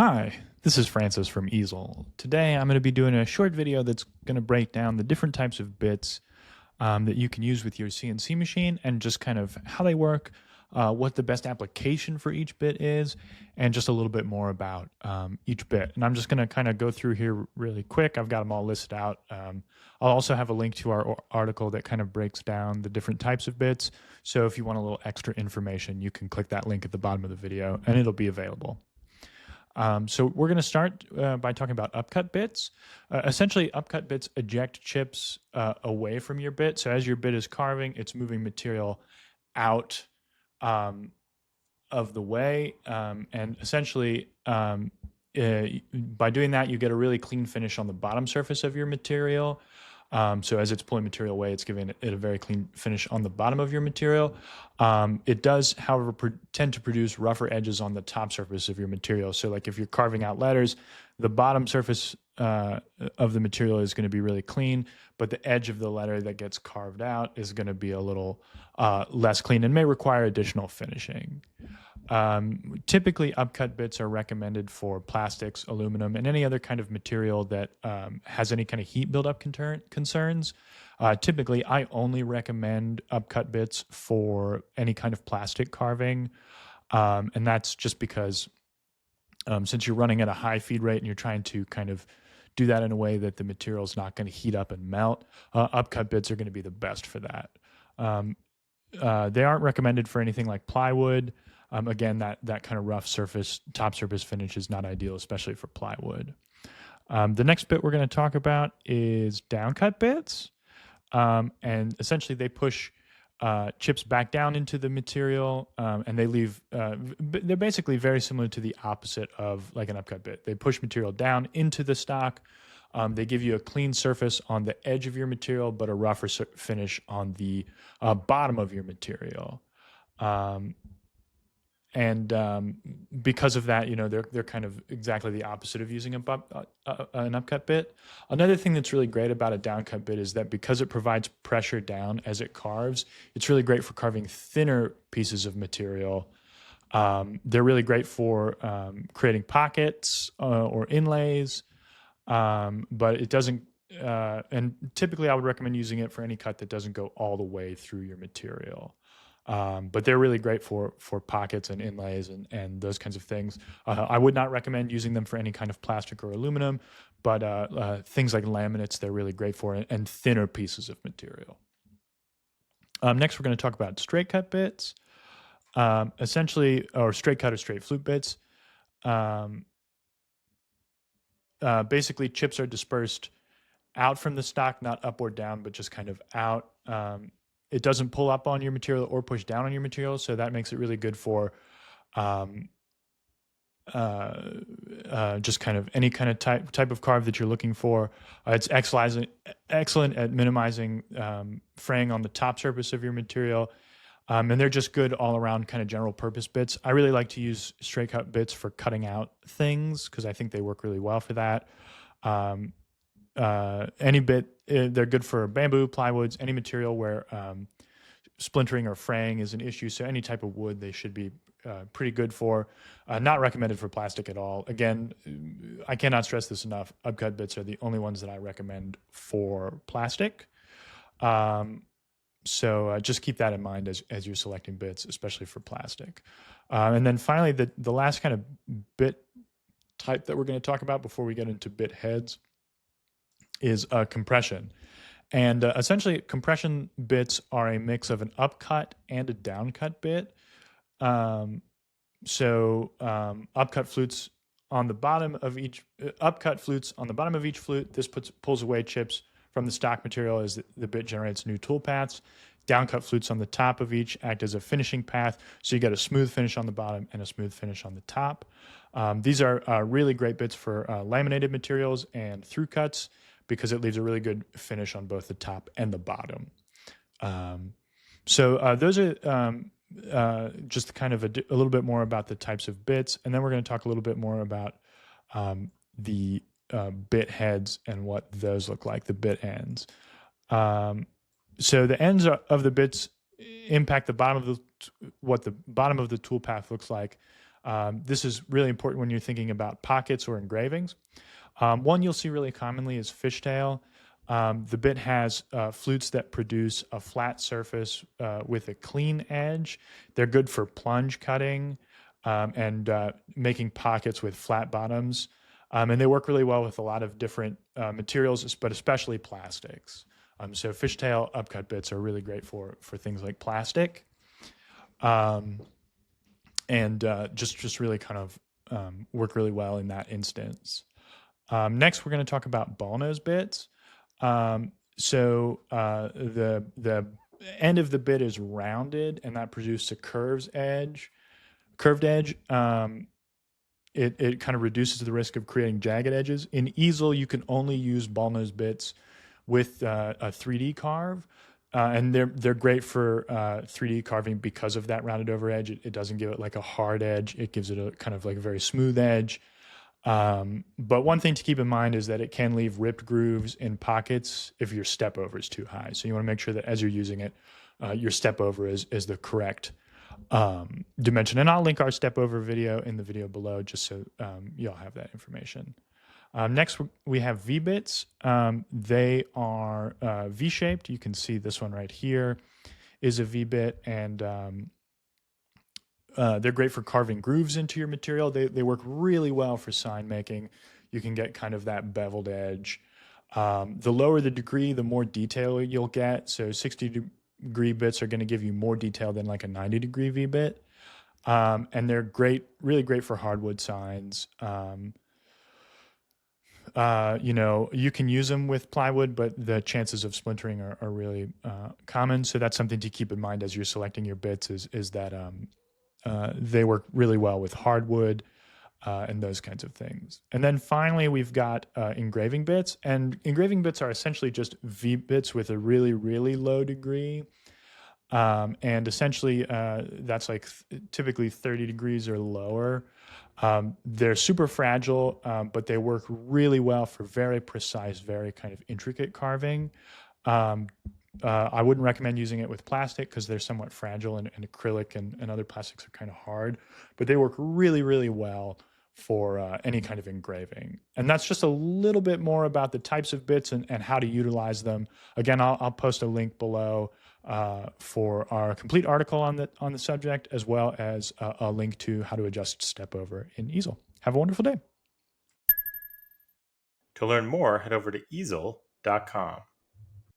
Hi, this is Francis from Easel. Today I'm going to be doing a short video that's going to break down the different types of bits that you can use with your CNC machine and just kind of how they work, what the best application for each bit is, and just a little bit more about each bit. And I'm just going to kind of go through here really quick. I've got them all listed out. I'll also have a link to our article that kind of breaks down the different types of bits. So if you want a little extra information, you can click that link at the bottom of the video and it'll be available. So we're going to start by talking about upcut bits. Essentially, upcut bits eject chips away from your bit. So as your bit is carving, it's moving material out of the way. And essentially, by doing that, you get a really clean finish on the bottom surface of your material. So as it's pulling material away, it's giving it a very clean finish on the bottom of your material. It does, however, tend to produce rougher edges on the top surface of your material. So like if you're carving out letters, the bottom surface of the material is going to be really clean, but the edge of the letter that gets carved out is going to be a little less clean and may require additional finishing. Typically, upcut bits are recommended for plastics, aluminum, and any other kind of material that has any kind of heat buildup concerns. Typically, I only recommend upcut bits for any kind of plastic carving, and that's just because since you're running at a high feed rate and you're trying to kind of do that in a way that the material is not going to heat up and melt, upcut bits are going to be the best for that. They aren't recommended for anything like plywood. Again, that kind of rough surface, top surface finish is not ideal, especially for plywood. The next bit we're going to talk about is downcut bits. And essentially they push chips back down into the material and they leave, they're basically very similar to the opposite of like an upcut bit. They push material down into the stock. They give you a clean surface on the edge of your material, but a rougher finish on the bottom of your material. Because of that, you know, they're kind of exactly the opposite of using an upcut bit. Another thing that's really great about a downcut bit is that because it provides pressure down as it carves, it's really great for carving thinner pieces of material. They're really great for creating pockets or inlays, but it doesn't, and typically I would recommend using it for any cut that doesn't go all the way through your material. But they're really great for pockets and inlays and those kinds of things. I would not recommend using them for any kind of plastic or aluminum, but things like laminates, they're really great for, and thinner pieces of material. Next, we're going to talk about straight cut bits, essentially, or straight cut or straight flute bits. Basically, chips are dispersed out from the stock, not up or down, but just kind of out. It doesn't pull up on your material or push down on your material, so that makes it really good for just kind of any kind of type of carve that you're looking for. It's excellent at minimizing fraying on the top surface of your material, and they're just good all around kind of general purpose bits. I really like to use straight cut bits for cutting out things because I think they work really well for that. Any bit, they're good for bamboo, plywoods, any material where splintering or fraying is an issue. So any type of wood they should be pretty good for. Not recommended for plastic at all. Again, I cannot stress this enough. Upcut bits are the only ones that I recommend for plastic. So just keep that in mind as you're selecting bits, especially for plastic. And then finally, the last kind of bit type that we're going to talk about before we get into bit heads is compression. And essentially, compression bits are a mix of an upcut and a downcut bit. Upcut flutes on the bottom of each flute. This pulls away chips from the stock material as the bit generates new tool paths. Downcut flutes on the top of each act as a finishing path, so you get a smooth finish on the bottom and a smooth finish on the top. These are really great bits for laminated materials and through cuts, because it leaves a really good finish on both the top and the bottom. Those are just kind of a little bit more about the types of bits. And then we're going to talk a little bit more about the bit heads and what those look like, the bit ends. So the ends of the bits impact the bottom of what the bottom of the tool path looks like. This is really important when you're thinking about pockets or engravings. One you'll see really commonly is fishtail. The bit has flutes that produce a flat surface with a clean edge. They're good for plunge cutting and making pockets with flat bottoms. And they work really well with a lot of different materials, but especially plastics. So fishtail upcut bits are really great for things like plastic. And just really kind of work really well in that instance. Next, we're going to talk about ball nose bits. The end of the bit is rounded, and that produces a curved edge. It kind of reduces the risk of creating jagged edges. In Easel, you can only use ball nose bits with a 3D carve. And they're great for 3D carving because of that rounded over edge. It doesn't give it like a hard edge. It gives it a kind of like a very smooth edge. But one thing to keep in mind is that it can leave ripped grooves in pockets if your step over is too high. So you want to make sure that as you're using it, your step over is the correct dimension. And I'll link our step over video in the video below just so you'll have that information. Next, we have V-bits. They are V-shaped. You can see this one right here is a V-bit, and they're great for carving grooves into your material. They work really well for sign making. You can get kind of that beveled edge. The lower the degree, the more detail you'll get. So 60-degree bits are going to give you more detail than like a 90-degree V-bit. And they're great, really great for hardwood signs. You can use them with plywood, but the chances of splintering are really common. So that's something to keep in mind as you're selecting your bits is that they work really well with hardwood and those kinds of things. And then finally, we've got engraving bits. And engraving bits are essentially just V bits with a really, really low degree. And essentially, that's like typically 30 degrees or lower. They're super fragile, but they work really well for very precise, very kind of intricate carving. I wouldn't recommend using it with plastic because they're somewhat fragile, and acrylic and other plastics are kind of hard, but they work really, really well for any kind of engraving. And that's just a little bit more about the types of bits and how to utilize them. Again, I'll post a link below for our complete article on the subject, as well as a link to how to adjust step over in Easel. Have a wonderful day. To learn more, head over to easel.com.